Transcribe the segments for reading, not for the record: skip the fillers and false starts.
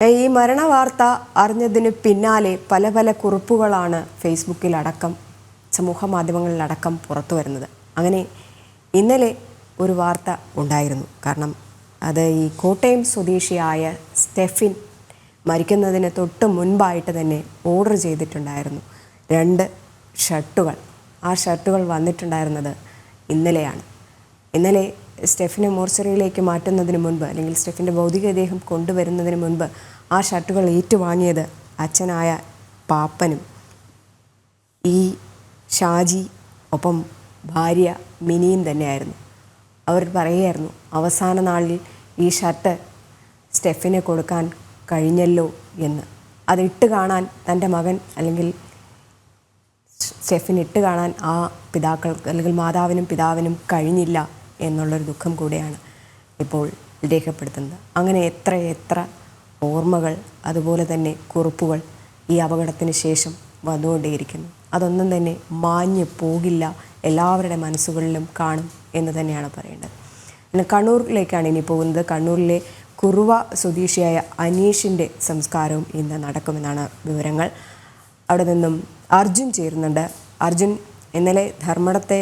ഈ മരണവാർത്ത അറിഞ്ഞതിന് പിന്നാലെ പല പല കുറിപ്പുകളാണ് ഫേസ്ബുക്കിലടക്കം സമൂഹ മാധ്യമങ്ങളിലടക്കം പുറത്തു വരുന്നത്. അങ്ങനെ ഇന്നലെ ഒരു വാർത്ത ഉണ്ടായിരുന്നു. കാരണം അത് ഈ കോട്ടയം സ്വദേശിയായ സ്റ്റെഫിൻ മരിക്കുന്നതിന് തൊട്ട് മുൻപായിട്ട് തന്നെ ഓർഡർ ചെയ്തിട്ടുണ്ടായിരുന്നു 2 ഷർട്ടുകൾ. ആ ഷർട്ടുകൾ വന്നിട്ടുണ്ടായിരുന്നത് ഇന്നലെയാണ്. ഇന്നലെ സ്റ്റെഫിനെ മോർച്ചറിയിലേക്ക് മാറ്റുന്നതിന് മുൻപ്, അല്ലെങ്കിൽ സ്റ്റെഫിൻ്റെ ഭൗതികദേഹം കൊണ്ടുവരുന്നതിന് മുൻപ് ആ ഷർട്ടുകൾ ഏറ്റുവാങ്ങിയത് അച്ഛനായ പാപ്പനും ഈ ഷാജി ഒപ്പം ഭാര്യ മിനിയും തന്നെയായിരുന്നു. അവർ പറയുകയായിരുന്നു, അവസാന നാളിൽ ഈ ഷർട്ട് സ്റ്റെഫിനെ കൊടുക്കാൻ കഴിഞ്ഞല്ലോ എന്ന്. അതിട്ട് കാണാൻ തൻ്റെ മകൻ അല്ലെങ്കിൽ സ്റ്റെഫിന് ഇട്ട് കാണാൻ ആ പിതാക്കൾക്ക് അല്ലെങ്കിൽ മാതാവിനും പിതാവിനും കഴിഞ്ഞില്ല എന്നുള്ളൊരു ദുഃഖം കൂടെയാണ് ഇപ്പോൾ രേഖപ്പെടുത്തുന്നത്. അങ്ങനെ എത്ര ഓർമ്മകൾ, അതുപോലെ തന്നെ കുറിപ്പുകൾ ഈ അപകടത്തിന് ശേഷം വന്നുകൊണ്ടേയിരിക്കുന്നു. അതൊന്നും തന്നെ മാഞ്ഞു പോകില്ല, എല്ലാവരുടെ മനസ്സുകളിലും കാണും എന്ന് തന്നെയാണ് പറയേണ്ടത്. പിന്നെ കണ്ണൂരിലേക്കാണ് ഇനി പോകുന്നത്. കണ്ണൂരിലെ കുറുവ സ്വദേശിയായ അനീഷിൻ്റെ സംസ്കാരവും ഇന്ന് നടക്കുമെന്നാണ് വിവരങ്ങൾ. അവിടെ നിന്നും അർജുൻ ചേരുന്നുണ്ട്. അർജുൻ, ഇന്നലെ ധർമ്മടത്തെ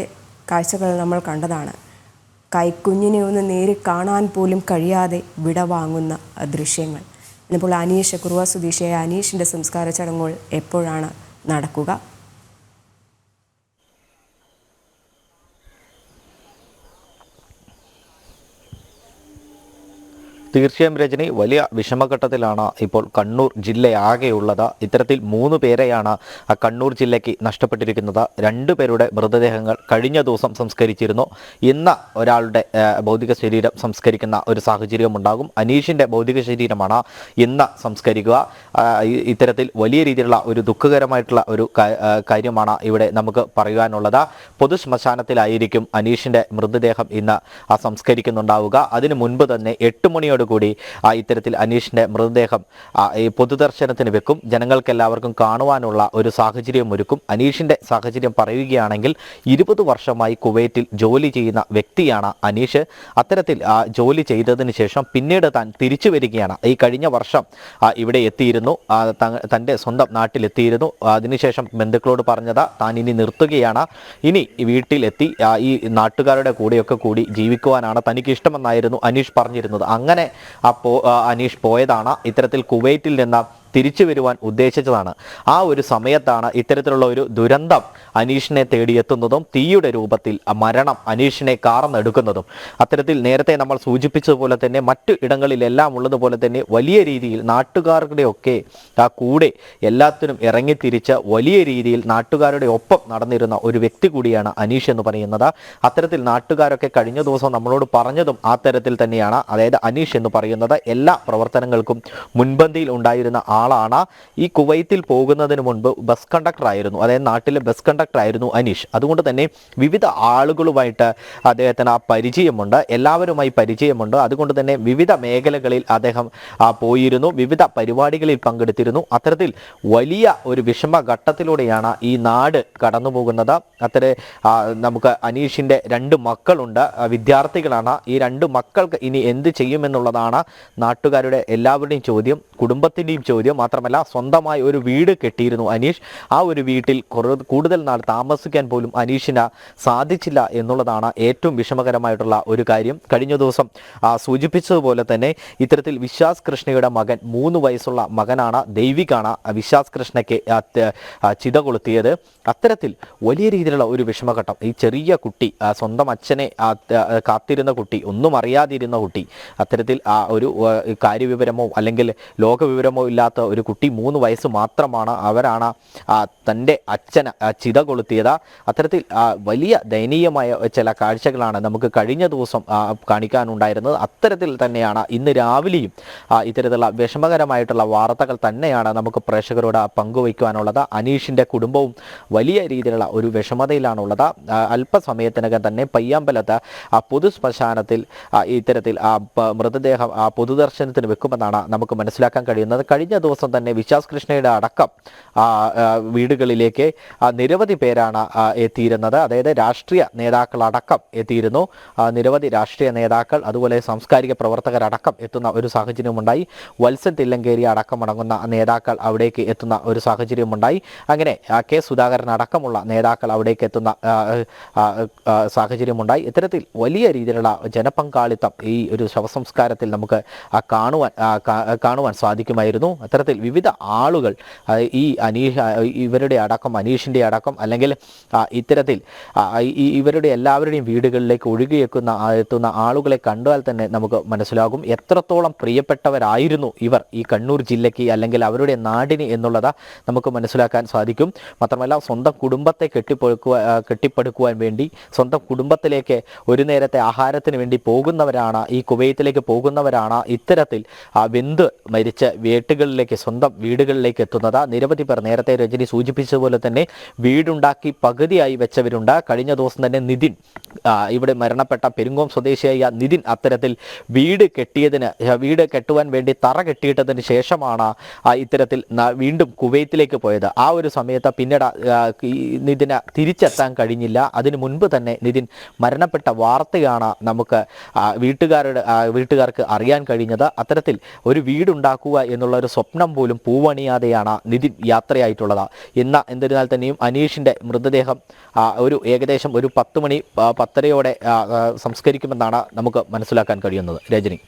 കാഴ്ചകൾ നമ്മൾ കണ്ടതാണ്. കൈക്കുഞ്ഞിനെ ഒന്ന് നേരി കാണാൻ പോലും കഴിയാതെ വിടവാങ്ങുന്ന ദൃശ്യങ്ങൾ. ഇന്നിപ്പോൾ അനീഷ്, കുറുവ സ്വദേശിയായ അനീഷിൻ്റെ സംസ്കാര ചടങ്ങുകൾ എപ്പോഴാണ് നടക്കുക? തീർച്ചയായും രജനി, വലിയ വിഷമഘട്ടത്തിലാണ് ഇപ്പോൾ കണ്ണൂർ ജില്ലയാകെയുള്ളത്. ഇത്തരത്തിൽ 3 പേരെയാണ് കണ്ണൂർ ജില്ലയ്ക്ക് നഷ്ടപ്പെട്ടിരിക്കുന്നത്. 2 പേരുടെ മൃതദേഹങ്ങൾ കഴിഞ്ഞ ദിവസം സംസ്കരിച്ചിരുന്നു. ഇന്ന് ഒരാളുടെ ഭൗതിക ശരീരം സംസ്കരിക്കുന്ന ഒരു സാഹചര്യം ഉണ്ടാകും. അനീഷിൻ്റെ ഭൗതിക ശരീരമാണ് ഇന്ന് സംസ്കരിക്കുക. ഇത്തരത്തിൽ വലിയ രീതിയിലുള്ള ഒരു ദുഃഖകരമായിട്ടുള്ള ഒരു കാര്യമാണ് ഇവിടെ നമുക്ക് പറയുവാനുള്ളത്. പൊതു ശ്മശാനത്തിലായിരിക്കും അനീഷിൻ്റെ മൃതദേഹം ഇന്ന് സംസ്കരിക്കുന്നുണ്ടാവുക. അതിനു മുൻപ് തന്നെ 8 മണിയോട് കൂടി ഇത്തരത്തിൽ അനീഷിന്റെ മൃതദേഹം ഈ പൊതുദർശനത്തിന് വെക്കും. ജനങ്ങൾക്ക് എല്ലാവർക്കും കാണുവാനുള്ള ഒരു സാഹചര്യം ഒരുക്കും. അനീഷിന്റെ സാഹചര്യം പറയുകയാണെങ്കിൽ 20 വർഷമായി കുവൈറ്റിൽ ജോലി ചെയ്യുന്ന വ്യക്തിയാണ് അനീഷ്. അത്തരത്തിൽ ജോലി ചെയ്തതിന് ശേഷം പിന്നീട് താൻ തിരിച്ചു വരികയാണ്. ഈ കഴിഞ്ഞ വർഷം ഇവിടെ എത്തിയിരുന്നു, തൻ്റെ സ്വന്തം നാട്ടിലെത്തിയിരുന്നു. അതിനുശേഷം ബന്ധുക്കളോട് പറഞ്ഞത് താൻ ഇനി നിർത്തുകയാണ്, ഇനി വീട്ടിലെത്തി ഈ നാട്ടുകാരുടെ കൂടെയൊക്കെ കൂടി ജീവിക്കുവാനാണ് തനിക്ക് ഇഷ്ടമെന്നായിരുന്നു അനീഷ് പറഞ്ഞിരുന്നത്. അങ്ങനെ അനീഷ് പോയതാണ്. ഇത്തരത്തിൽ കുവൈറ്റിൽ നിന്ന് തിരിച്ചു വരുവാൻ ഉദ്ദേശിച്ചതാണ്. ആ ഒരു സമയത്താണ് ഇത്തരത്തിലുള്ള ഒരു ദുരന്തം അനീഷിനെ തേടിയെത്തുന്നതും തീയുടെ രൂപത്തിൽ മരണം അനീഷിനെ കാർന്നെടുക്കുന്നതും. അത്തരത്തിൽ നേരത്തെ നമ്മൾ സൂചിപ്പിച്ചതുപോലെ തന്നെ മറ്റു ഇടങ്ങളിലെല്ലാം ഉള്ളതുപോലെ തന്നെ വലിയ രീതിയിൽ നാട്ടുകാരുടെയൊക്കെ കൂടെ എല്ലാത്തിനും ഇറങ്ങിത്തിരിച്ച് വലിയ രീതിയിൽ നാട്ടുകാരുടെ ഒപ്പം നടന്നിരുന്ന ഒരു വ്യക്തി കൂടിയാണ് അനീഷ് എന്ന് പറയുന്നത്. അത്തരത്തിൽ നാട്ടുകാരൊക്കെ കഴിഞ്ഞ ദിവസം നമ്മളോട് പറഞ്ഞതും ആ തരത്തിൽ തന്നെയാണ്. അതായത് അനീഷ് എന്ന് പറയുന്നത് എല്ലാ പ്രവർത്തനങ്ങൾക്കും മുൻപന്തിയിൽ ഉണ്ടായിരുന്ന ആളാണ്. ഈ കുവൈത്തിൽ പോകുന്നതിന് മുൻപ് ബസ് കണ്ടക്ടർ ആയിരുന്നു, അതായത് നാട്ടിലെ ബസ് കണ്ടക്ടർ ആയിരുന്നു അനീഷ്. അതുകൊണ്ട് തന്നെ വിവിധ ആളുകളുമായിട്ട് അദ്ദേഹത്തിന് പരിചയമുണ്ട്, എല്ലാവരുമായി പരിചയമുണ്ട്. അതുകൊണ്ട് തന്നെ വിവിധ മേഖലകളിൽ അദ്ദേഹം പോയിരുന്നു, വിവിധ പരിപാടികളിൽ പങ്കെടുത്തിരുന്നു. അത്തരത്തിൽ വലിയ ഒരു വിഷമഘട്ടത്തിലൂടെയാണ് ഈ നാട് കടന്നു പോകുന്നത്. നമുക്ക് അനീഷിൻ്റെ 2 മക്കളുണ്ട്, വിദ്യാർത്ഥികളാണ്. ഈ 2 മക്കൾക്ക് ഇനി എന്ത് ചെയ്യുമെന്നുള്ളതാണ് നാട്ടുകാരുടെ എല്ലാവരുടെയും ചോദ്യം, കുടുംബത്തിൻ്റെയും ചോദ്യം. മാത്രമല്ല, സ്വന്തമായി ഒരു വീട് കെട്ടിയിരുന്നു അനീഷ്. ആ ഒരു വീട്ടിൽ കൂടുതൽ നാൾ താമസിക്കാൻ പോലും അനീഷിന് സാധിച്ചില്ല എന്നുള്ളതാണ് ഏറ്റവും വിഷമകരമായിട്ടുള്ള ഒരു കാര്യം. കഴിഞ്ഞ ദിവസം സൂചിപ്പിച്ചതുപോലെ തന്നെ ഇത്തരത്തിൽ വിശ്വാസ് കൃഷ്ണയുടെ മകൻ, 3 വയസ്സുള്ള മകനാണ്, ദൈവികാണ് വിശ്വാസ് കൃഷ്ണയ്ക്ക് ചിത കൊളുത്തിയത്. അത്തരത്തിൽ വലിയ രീതിയിലുള്ള ഒരു വിഷമഘട്ടം. ഈ ചെറിയ കുട്ടി, സ്വന്തം അച്ഛനെ കാത്തിരുന്ന കുട്ടി, ഒന്നും അറിയാതിരുന്ന കുട്ടി, അത്തരത്തിൽ ഒരു കാര്യവിവരമോ അല്ലെങ്കിൽ ലോകവിവരമോ ഇല്ലാത്ത ഒരു കുട്ടി, 3 വയസ്സ് മാത്രമാണ്. അവരാണ് തൻ്റെ അച്ഛന് ചിത കൊളുത്തിയത്. അത്തരത്തിൽ വലിയ ദയനീയമായ ചില കാഴ്ചകളാണ് നമുക്ക് കഴിഞ്ഞ ദിവസം കാണിക്കാനുണ്ടായിരുന്നത്. അത്തരത്തിൽ തന്നെയാണ് ഇന്ന് രാവിലെയും ഇത്തരത്തിലുള്ള വിഷമകരമായിട്ടുള്ള വാർത്തകൾ തന്നെയാണ് നമുക്ക് പ്രേക്ഷകരോട് പങ്കുവയ്ക്കുവാനുള്ളത്. അനീഷിൻ്റെ കുടുംബവും വലിയ രീതിയിലുള്ള ഒരു വിഷമതയിലാണുള്ളത്. അല്പസമയത്തിനകം തന്നെ പയ്യാമ്പലത്ത് പൊതു ശ്മശാനത്തിൽ ഇത്തരത്തിൽ മൃതദേഹം പൊതുദർശനത്തിന് വെക്കുമെന്നാണ് നമുക്ക് മനസ്സിലാക്കാൻ കഴിയുന്നത്. കഴിഞ്ഞ ദിവസം തന്നെ വിശ്വാസ് കൃഷ്ണയുടെ അടക്കം വീടുകളിലേക്ക് നിരവധി നിരവധി പേരാണ് എത്തിയിരുന്നത്. അതായത് രാഷ്ട്രീയ നേതാക്കളടക്കം എത്തിയിരുന്നു. നിരവധി രാഷ്ട്രീയ നേതാക്കൾ അതുപോലെ സാംസ്കാരിക പ്രവർത്തകരടക്കം എത്തുന്ന ഒരു സാഹചര്യമുണ്ടായി. വത്സൻ തില്ലങ്കേരി അടക്കമടങ്ങുന്ന നേതാക്കൾ അവിടേക്ക് എത്തുന്ന ഒരു സാഹചര്യമുണ്ടായി. അങ്ങനെ കെ സുധാകരൻ അടക്കമുള്ള നേതാക്കൾ അവിടേക്ക് എത്തുന്ന സാഹചര്യമുണ്ടായി. ഇത്തരത്തിൽ വലിയ രീതിയിലുള്ള ജനപങ്കാളിത്തം ഈ ഒരു ശവസംസ്കാരത്തിൽ നമുക്ക് കാണുവാൻ സാധിക്കുമായിരുന്നു. അത്തരത്തിൽ വിവിധ ആളുകൾ ഈ ഇവരുടെ അടക്കം, അനീഷിൻ്റെ അടക്കം, അല്ലെങ്കിൽ ഇത്തരത്തിൽ ഇവരുടെ എല്ലാവരുടെയും വീടുകളിലേക്ക് എത്തുന്ന ആളുകളെ കണ്ടാൽ തന്നെ നമുക്ക് മനസ്സിലാകും എത്രത്തോളം പ്രിയപ്പെട്ടവരായിരുന്നു ഇവർ ഈ കണ്ണൂർ ജില്ലയ്ക്ക് അല്ലെങ്കിൽ അവരുടെ നാടിന് എന്നുള്ളത് നമുക്ക് മനസ്സിലാക്കാൻ സാധിക്കും. മാത്രമല്ല സ്വന്തം കുടുംബത്തെ കെട്ടിപ്പടുക്കുവാൻ വേണ്ടി, സ്വന്തം കുടുംബത്തിലേക്ക് ഒരു നേരത്തെ ആഹാരത്തിന് വേണ്ടി പോകുന്നവരാണ്, ഈ കുവൈത്തിലേക്ക് പോകുന്നവരാണ് ഇത്തരത്തിൽ വെന്ത് മരിച്ച് സ്വന്തം വീടുകളിലേക്ക് എത്തുന്നത്. നിരവധി പേർ, നേരത്തെ രജനി സൂചിപ്പിച്ചതുപോലെ തന്നെ വീടുണ്ടാക്കി പകുതിയായി വെച്ചവരുണ്ട്. കഴിഞ്ഞ ദിവസം തന്നെ നിതിൻ, ഇവിടെ മരണപ്പെട്ട പെരുങ്കോം സ്വദേശിയായ നിതിൻ അത്തരത്തിൽ വീട് കെട്ടുവാൻ വേണ്ടി തറ കെട്ടിയിട്ടതിന് ശേഷമാണ് ഇത്തരത്തിൽ വീണ്ടും കുവൈത്തിലേക്ക് പോയത്. ആ ഒരു സമയത്ത് പിന്നീട് നിതിന് തിരിച്ചെത്താൻ കഴിഞ്ഞില്ല. അതിനു മുൻപ് തന്നെ നിതിൻ മരണപ്പെട്ട വാർത്തയാണ് നമുക്ക് വീട്ടുകാർക്ക് അറിയാൻ കഴിഞ്ഞത്. അത്തരത്തിൽ ഒരു വീടുണ്ടാക്കുക എന്നുള്ള ഒരു സ്വപ്നം പോലും പൂവണിയാതെയാണ് നിതിൻ യാത്രയായിട്ടുള്ളത്. എന്നിരുന്നാൽ തന്നെയും അനീഷിൻ്റെ മൃതദേഹം ഏകദേശം ഒരു 10 മണി 10:30 സംസ്കരിക്കുമെന്നാണ് നമുക്ക് മനസ്സിലാക്കാൻ കഴിയുന്നത്. രജനി.